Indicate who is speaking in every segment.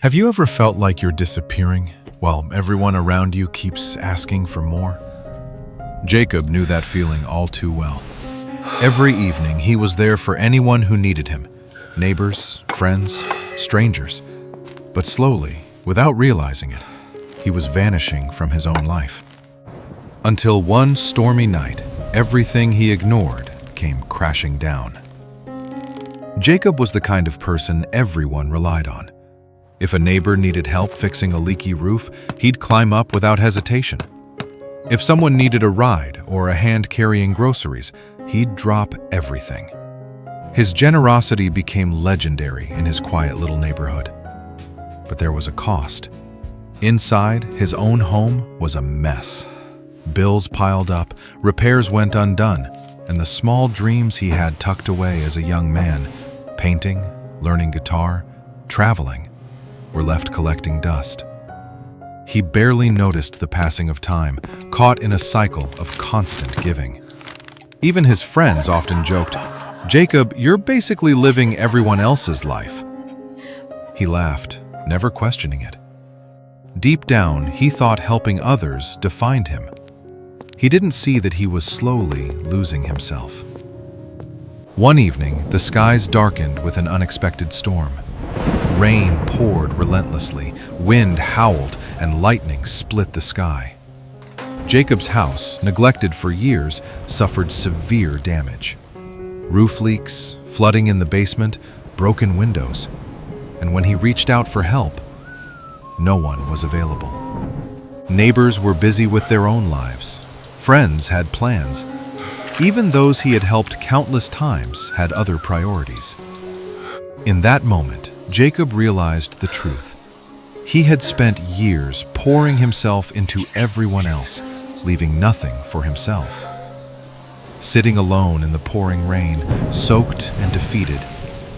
Speaker 1: Have you ever felt like you're disappearing while everyone around you keeps asking for more? Jacob knew that feeling all too well. Every evening, he was there for anyone who needed him, neighbors, friends, strangers. But slowly, without realizing it, he was vanishing from his own life. Until one stormy night, everything he ignored came crashing down. Jacob was the kind of person everyone relied on. If a neighbor needed help fixing a leaky roof, he'd climb up without hesitation. If someone needed a ride or a hand carrying groceries, he'd drop everything. His generosity became legendary in his quiet little neighborhood. But there was a cost. Inside, his own home was a mess. Bills piled up, repairs went undone, and the small dreams he had tucked away as a young man, painting, learning guitar, traveling, were left collecting dust. He barely noticed the passing of time, caught in a cycle of constant giving. Even his friends often joked, "Jacob, you're basically living everyone else's life." He laughed, never questioning it. Deep down, he thought helping others defined him. He didn't see that he was slowly losing himself. One evening, the skies darkened with an unexpected storm. Rain poured relentlessly, wind howled, and lightning split the sky. Jacob's house, neglected for years, suffered severe damage. Roof leaks, flooding in the basement, broken windows. And when he reached out for help, no one was available. Neighbors were busy with their own lives. Friends had plans. Even those he had helped countless times had other priorities. In that moment, Jacob realized the truth. He had spent years pouring himself into everyone else, leaving nothing for himself. Sitting alone in the pouring rain, soaked and defeated,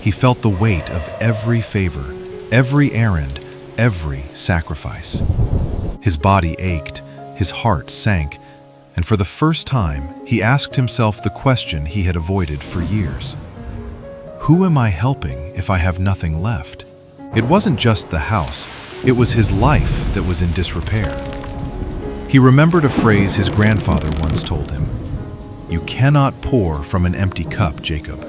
Speaker 1: he felt the weight of every favor, every errand, every sacrifice. His body ached, his heart sank, and for the first time, he asked himself the question he had avoided for years. Who am I helping if I have nothing left? It wasn't just the house, it was his life that was in disrepair. He remembered a phrase his grandfather once told him. "You cannot pour from an empty cup, Jacob.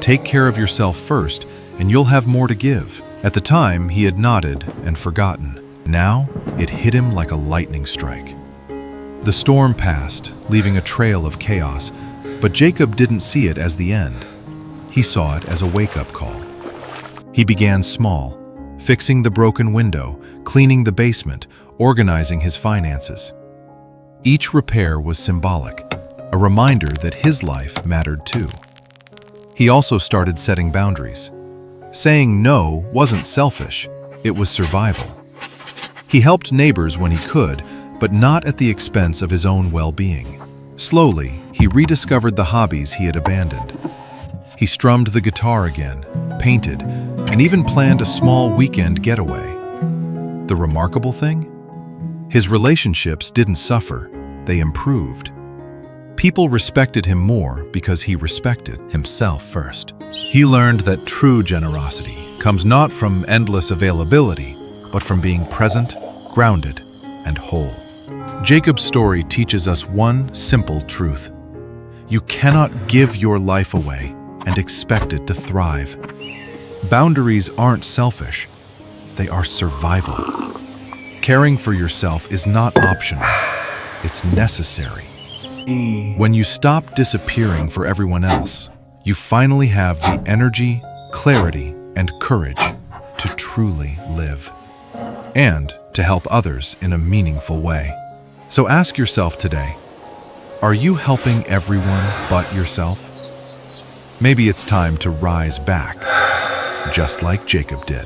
Speaker 1: Take care of yourself first, and you'll have more to give." At the time, he had nodded and forgotten. Now, it hit him like a lightning strike. The storm passed, leaving a trail of chaos, but Jacob didn't see it as the end. He saw it as a wake-up call. He began small, fixing the broken window, cleaning the basement, organizing his finances. Each repair was symbolic, a reminder that his life mattered too. He also started setting boundaries. Saying no wasn't selfish, it was survival. He helped neighbors when he could, but not at the expense of his own well-being. Slowly, he rediscovered the hobbies he had abandoned. He strummed the guitar again, painted, and even planned a small weekend getaway. The remarkable thing? His relationships didn't suffer, they improved. People respected him more because he respected himself first. He learned that true generosity comes not from endless availability, but from being present, grounded, and whole. Jacob's story teaches us one simple truth. You cannot give your life away and expect it to thrive. Boundaries aren't selfish, they are survival. Caring for yourself is not optional, it's necessary. When you stop disappearing for everyone else, you finally have the energy, clarity, and courage to truly live and to help others in a meaningful way. So ask yourself today, are you helping everyone but yourself? Maybe it's time to rise back, just like Jacob did.